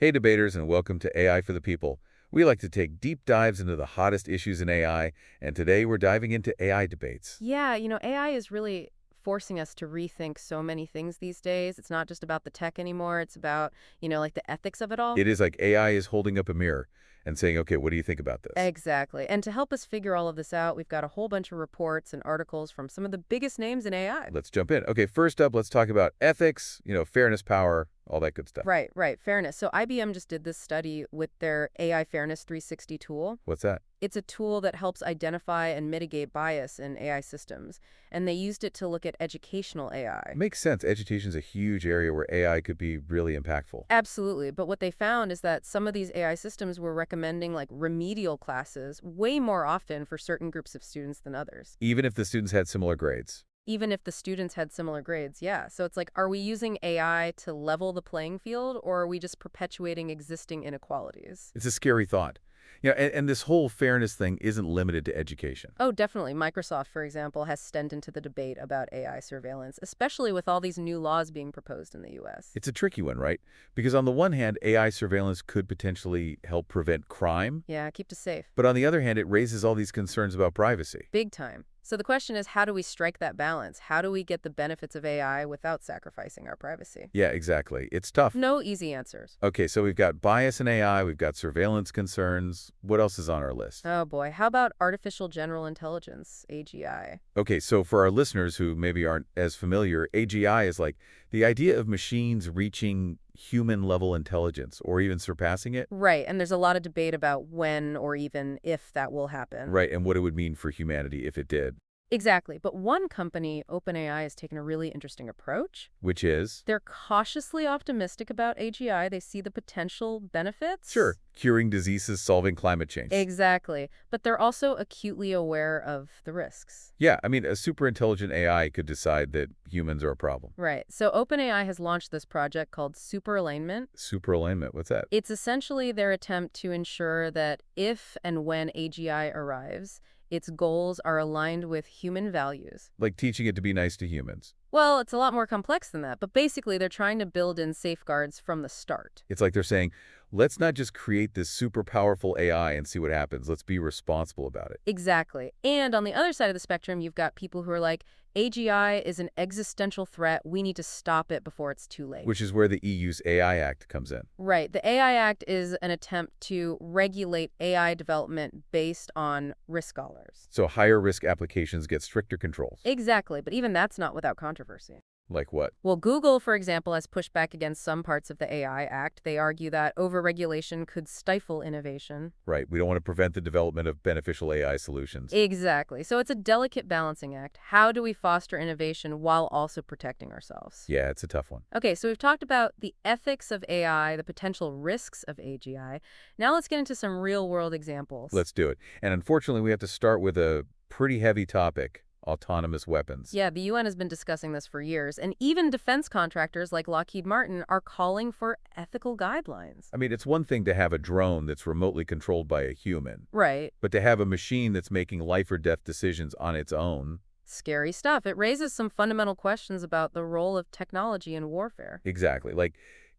Hey debaters, and welcome to AI for the People. We like to take deep dives into the hottest issues in AI, and today we're diving into AI debates. Yeah, AI is really forcing us to rethink so many things these days. It's not just about the tech anymore. It's about, like the ethics of it all. It is like AI is holding up a mirror and saying, okay, what do you think about this? Exactly. And to help us figure all of this out, we've got a whole bunch of reports and articles from some of the biggest names in AI. Let's jump in. Okay, first up, let's talk about ethics, fairness, power, all that good stuff. Right, right. Fairness. So IBM just did this study with their AI Fairness 360 tool. What's that? It's a tool that helps identify and mitigate bias in AI systems, and they used it to look at educational AI. Makes sense. Education's a huge area where AI could be really impactful. Absolutely. But what they found is that some of these AI systems were recommending like remedial classes way more often for certain groups of students than others. Even if the students had similar grades. Even if the students had similar grades, yeah. So it's like, are we using AI to level the playing field, or are we just perpetuating existing inequalities? It's a scary thought. And this whole fairness thing isn't limited to education. Oh, definitely. Microsoft, for example, has stepped into the debate about AI surveillance, especially with all these new laws being proposed in the US. It's a tricky one, right? Because on the one hand, AI surveillance could potentially help prevent crime, Yeah, keep us safe. but on the other hand, it raises all these concerns about privacy. Big time. So the question is, how do we strike that balance? How do we get the benefits of AI without sacrificing our privacy? Yeah, exactly. It's tough. No easy answers. Okay, so we've got bias in AI, we've got surveillance concerns. What else is on our list? Oh boy, how about artificial general intelligence, AGI? Okay, so for our listeners who maybe aren't as familiar, AGI is like the idea of machines reaching human-level intelligence or even surpassing it. Right, and there's a lot of debate about when or even if that will happen. Right, and what it would mean for humanity if it did, Exactly, but one company, OpenAI, has taken a really interesting approach. which is, They're cautiously optimistic about AGI. They see the potential sure, benefits. curing diseases, solving climate change. Exactly, but they're also acutely aware of the risks. Yeah, I mean, a super intelligent AI could decide that humans are a problem. Right. So OpenAI has launched this project called Super Alignment. Super alignment, what's that? It's essentially their attempt to ensure that if and when AGI arrives, its goals are aligned with human values. Like teaching it to be nice to humans. Well, it's a lot more complex than that, but basically they're trying to build in safeguards from the start. It's like they're saying, let's not just create this super powerful AI and see what happens. Let's be responsible about it. Exactly. And on the other side of the spectrum, you've got people who are like, AGI is an existential threat. We need to stop it before it's too late. Which is where the EU's AI Act comes in. Right. The AI Act is an attempt to regulate AI development based on risk scholars. So higher risk applications get stricter controls. Exactly. But even that's not without controversy. Like what? Well, Google, for example, has pushed back against some parts of the AI Act. They argue that overregulation could stifle innovation. Right. We don't want to prevent the development of beneficial AI solutions. Exactly. So it's a delicate balancing act. How do we foster innovation while also protecting ourselves? Yeah, it's a tough one. Okay, so we've talked about the ethics of AI, the potential risks of AGI. Now let's get into some real-world examples. Let's do it. And unfortunately, we have to start with a pretty heavy topic, autonomous weapons. Yeah, the UN has been discussing this for years, and even defense contractors like Lockheed Martin are calling for ethical guidelines. I mean, it's one thing to have a drone that's remotely controlled by a human, Right. but to have a machine that's making life or death decisions on its own. Scary stuff. It raises some fundamental questions about the role of technology in warfare. Exactly. Like,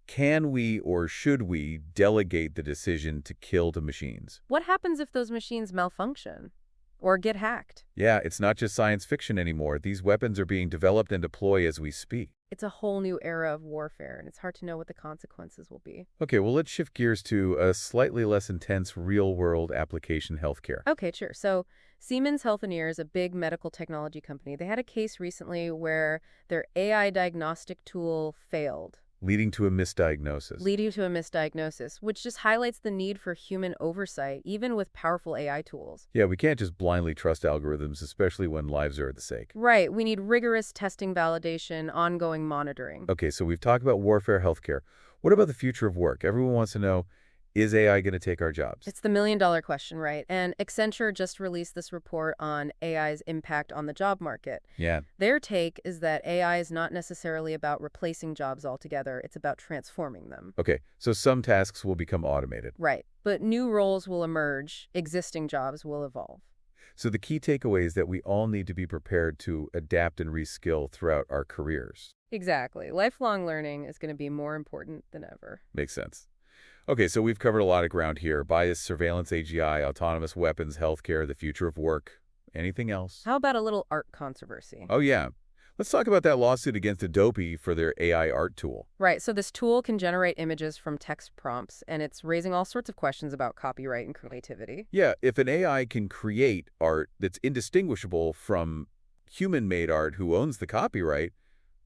can we or should we delegate the decision to kill to machines? What happens if those machines malfunction or get hacked? Yeah, it's not just science fiction anymore. These weapons are being developed and deployed as we speak. It's a whole new era of warfare, and it's hard to know what the consequences will be. Okay, well, let's shift gears to a slightly less intense real-world application healthcare. Okay, sure. So Siemens Healthineers, a big medical technology company, they had a case recently where their AI diagnostic tool failed, Leading to a misdiagnosis. which just highlights the need for human oversight, even with powerful AI tools. Yeah, we can't just blindly trust algorithms, especially when lives are at the stake. Right, we need rigorous testing validation, ongoing monitoring. Okay, so we've talked about warfare healthcare. What about the future of work? Everyone wants to know, is AI going to take our jobs? It's the million-dollar question, right? And Accenture just released this report on AI's impact on the job market. Yeah, Their take is that AI is not necessarily about replacing jobs altogether, it's about transforming them. okay, so some tasks will become automated. Right. But new roles will emerge, existing jobs will evolve. So the key takeaway is that we all need to be prepared to adapt and reskill throughout our careers. Exactly. Lifelong learning is going to be more important than ever. Makes sense. Okay, so we've covered a lot of ground here. Bias, surveillance, AGI, autonomous weapons, healthcare, the future of work. Anything else? How about a little art controversy? Oh, yeah. Let's talk about that lawsuit against Adobe for their AI art tool. Right, so this tool can generate images from text prompts, and it's raising all sorts of questions about copyright and creativity. Yeah, if an AI can create art that's indistinguishable from human-made art who owns the copyright,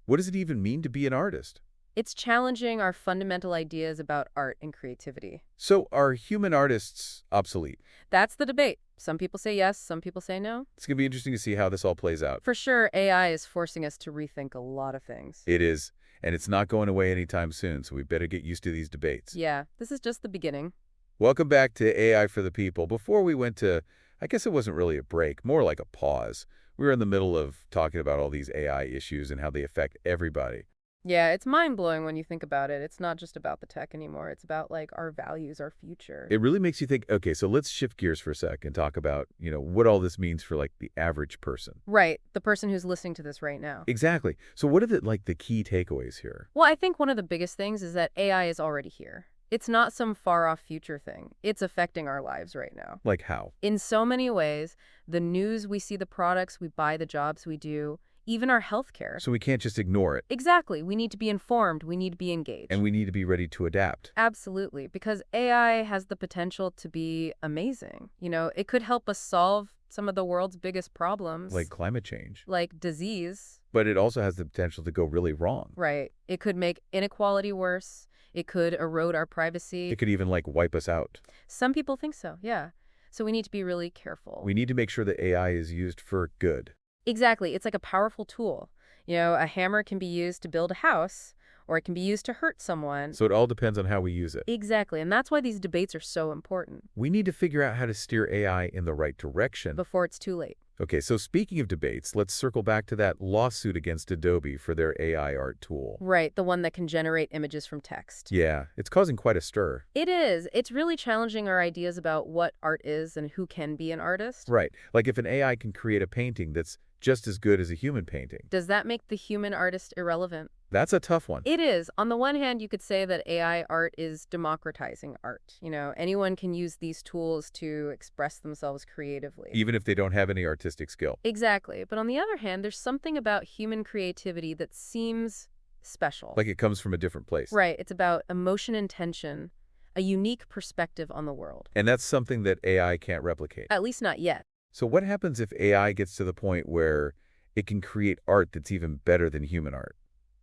what does it even mean to be an artist? It's challenging our fundamental ideas about art and creativity. So are human artists obsolete? That's the debate. Some people say yes, some people say no. It's going to be interesting to see how this all plays out. For sure, AI is forcing us to rethink a lot of things. It is, and it's not going away anytime soon, so we better get used to these debates. Yeah, this is just the beginning. Welcome back to AI for the People. Before we went to, I guess it wasn't really a break, more like a pause. We were in the middle of talking about all these AI issues and how they affect everybody. Yeah, it's mind-blowing when you think about it. It's not just about the tech anymore. It's about, like, our values, our future. It really makes you think, okay, so let's shift gears for a sec and talk about, what all this means for, like, the average person. Right, the person who's listening to this right now. Exactly. So what are the key takeaways here? Well, I think one of the biggest things is that AI is already here. It's not some far-off future thing. It's affecting our lives right now. Like how? In so many ways, the news we see, the products we buy, the jobs we do, even our healthcare. So we can't just ignore it. Exactly. We need to be informed. We need to be engaged. And we need to be ready to adapt. Absolutely, because AI has the potential to be amazing. It could help us solve some of the world's biggest problems. Like climate change. Like disease. But it also has the potential to go really wrong. Right. It could make inequality worse. It could erode our privacy. It could even, wipe us out. Some people think so, yeah. So we need to be really careful. We need to make sure that AI is used for good. Exactly. It's like a powerful tool. A hammer can be used to build a house, or it can be used to hurt someone. So it all depends on how we use it. Exactly. And that's why these debates are so important. We need to figure out how to steer AI in the right direction. Before it's too late. Okay, so speaking of debates, let's circle back to that lawsuit against Adobe for their AI art tool. Right, the one that can generate images from text. Yeah, it's causing quite a stir. It is. It's really challenging our ideas about what art is and who can be an artist. Right, like if an AI can create a painting that's just as good as a human painting. Does that make the human artist irrelevant? That's a tough one. It is. On the one hand, you could say that AI art is democratizing art. Anyone can use these tools to express themselves creatively. Even if they don't have any artistic skill. Exactly. But on the other hand, there's something about human creativity that seems special. Like it comes from a different place. Right. It's about emotion and tension, a unique perspective on the world. And that's something that AI can't replicate. At least not yet. So what happens if AI gets to the point where it can create art that's even better than human art?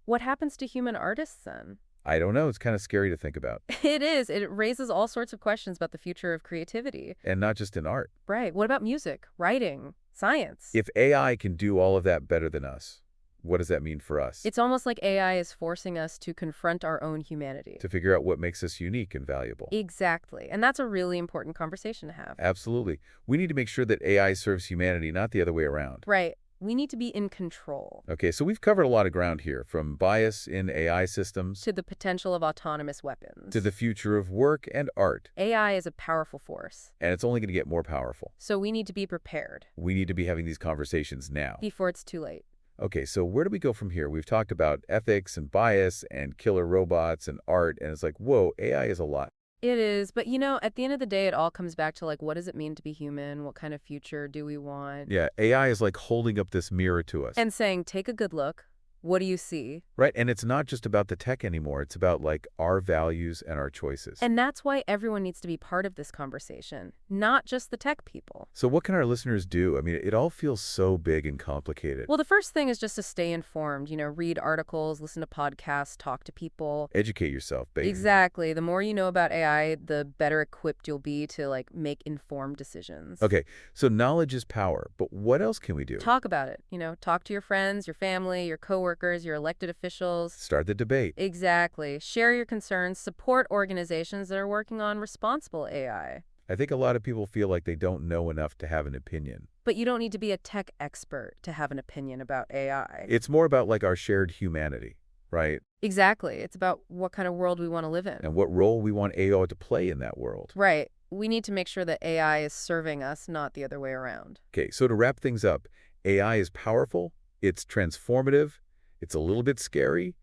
What happens to human artists then? I don't know. It's kind of scary to think about. It is. It raises all sorts of questions about the future of creativity. And not just in art. Right. What about music, writing, science? If AI can do all of that better than us, what does that mean for us? It's almost like AI is forcing us to confront our own humanity. To figure out what makes us unique and valuable. Exactly. And that's a really important conversation to have. Absolutely. We need to make sure that AI serves humanity, not the other way around. Right. We need to be in control. Okay, so we've covered a lot of ground here, from bias in AI systems to the potential of autonomous weapons. to the future of work and art. AI is a powerful force. And it's only going to get more powerful. So we need to be prepared. We need to be having these conversations now. Before it's too late. Okay, so where do we go from here? We've talked about ethics and bias and killer robots and art, and it's like, whoa, AI is a lot. It is, but at the end of the day, it all comes back to what does it mean to be human? What kind of future do we want? Yeah, AI is like holding up this mirror to us. And saying, take a good look. What do you see? Right, and it's not just about the tech anymore. It's about our values and our choices. And that's why everyone needs to be part of this conversation, not just the tech people. So what can our listeners do? I mean, it all feels so big and complicated. Well, the first thing is just to stay informed, read articles, listen to podcasts, talk to people. Educate yourself, baby. Exactly. The more you know about AI, the better equipped you'll be to make informed decisions. Okay, so knowledge is power, but what else can we do? Talk about it. Talk to your friends, your family, your coworkers, your elected officials. Start the debate. Exactly. Share your concerns. Support organizations that are working on responsible AI. I think a lot of people feel like they don't know enough to have an opinion. But you don't need to be a tech expert to have an opinion about AI. It's more about our shared humanity, right? Exactly. It's about what kind of world we want to live in. And what role we want AI to play in that world. Right. We need to make sure that AI is serving us, not the other way around. Okay, so to wrap things up, AI is powerful, it's transformative, it's a little bit scary,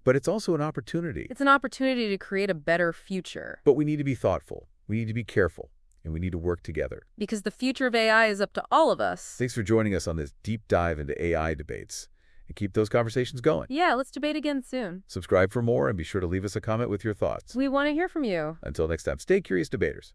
But it's also an opportunity. It's an opportunity to create a better future. But we need to be thoughtful. We need to be careful. And we need to work together. Because the future of AI is up to all of us. Thanks for joining us on this deep dive into AI debates. And keep those conversations going. Yeah, let's debate again soon. Subscribe for more and be sure to leave us a comment with your thoughts. We want to hear from you. Until next time, stay curious, debaters.